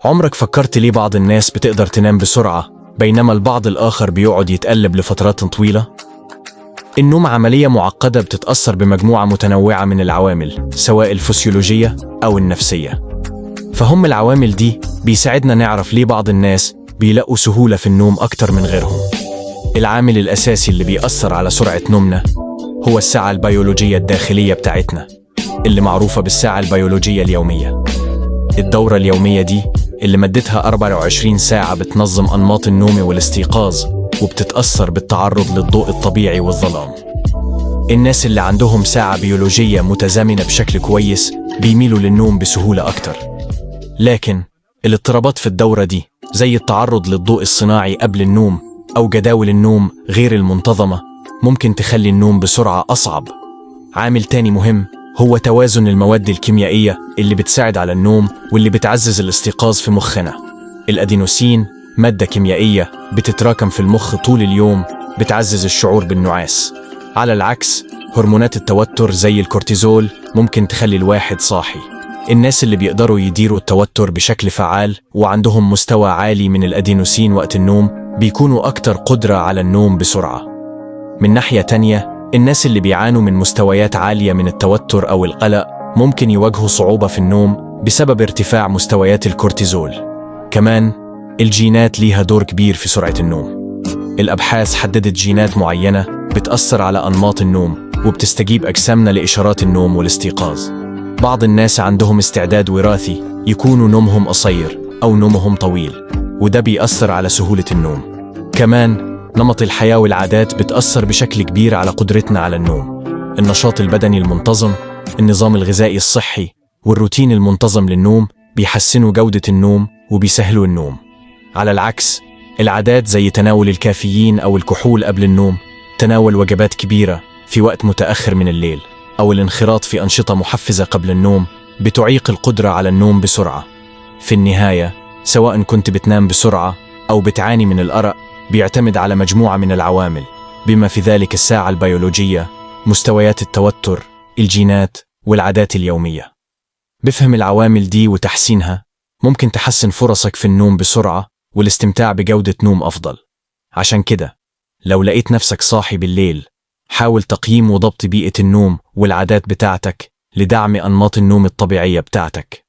عمرك فكرت ليه بعض الناس بتقدر تنام بسرعة بينما البعض الآخر بيقعد يتقلب لفترات طويلة؟ النوم عملية معقدة بتتأثر بمجموعة متنوعة من العوامل سواء الفسيولوجية أو النفسية. فهم العوامل دي بيساعدنا نعرف ليه بعض الناس بيلاقوا سهولة في النوم أكتر من غيرهم. العامل الأساسي اللي بيأثر على سرعة نومنا هو الساعة البيولوجية الداخلية بتاعتنا اللي معروفة بالساعة البيولوجية اليومية. الدورة اليومية دي اللي مدتها 24 ساعة بتنظم أنماط النوم والاستيقاظ وبتتأثر بالتعرض للضوء الطبيعي والظلام. الناس اللي عندهم ساعة بيولوجية متزامنة بشكل كويس بيميلوا للنوم بسهولة أكتر. لكن الاضطرابات في الدورة دي زي التعرض للضوء الصناعي قبل النوم أو جداول النوم غير المنتظمة ممكن تخلي النوم بسرعة أصعب. عامل تاني مهم هو توازن المواد الكيميائية اللي بتساعد على النوم واللي بتعزز الاستيقاظ في مخنا. الأدينوسين مادة كيميائية بتتراكم في المخ طول اليوم بتعزز الشعور بالنعاس. على العكس هرمونات التوتر زي الكورتيزول ممكن تخلي الواحد صاحي. الناس اللي بيقدروا يديروا التوتر بشكل فعال وعندهم مستوى عالي من الأدينوسين وقت النوم بيكونوا أكتر قدرة على النوم بسرعة. من ناحية تانية الناس اللي بيعانوا من مستويات عالية من التوتر أو القلق ممكن يواجهوا صعوبة في النوم بسبب ارتفاع مستويات الكورتيزول. كمان الجينات ليها دور كبير في سرعة النوم. الأبحاث حددت جينات معينة بتأثر على أنماط النوم وبتستجيب أجسامنا لإشارات النوم والاستيقاظ. بعض الناس عندهم استعداد وراثي يكونوا نومهم قصير أو نومهم طويل وده بيأثر على سهولة النوم. كمان نمط الحياة والعادات بتأثر بشكل كبير على قدرتنا على النوم. النشاط البدني المنتظم، النظام الغذائي الصحي والروتين المنتظم للنوم بيحسنوا جودة النوم وبيسهلوا النوم. على العكس العادات زي تناول الكافيين أو الكحول قبل النوم، تناول وجبات كبيرة في وقت متأخر من الليل أو الانخراط في أنشطة محفزة قبل النوم بتعيق القدرة على النوم بسرعة. في النهاية سواء كنت بتنام بسرعة أو بتعاني من الأرق بيعتمد على مجموعة من العوامل بما في ذلك الساعة البيولوجية، مستويات التوتر، الجينات والعادات اليومية. بفهم العوامل دي وتحسينها ممكن تحسن فرصك في النوم بسرعة والاستمتاع بجودة نوم أفضل. عشان كده لو لقيت نفسك صاحي بالليل حاول تقييم وضبط بيئة النوم والعادات بتاعتك لدعم أنماط النوم الطبيعية بتاعتك.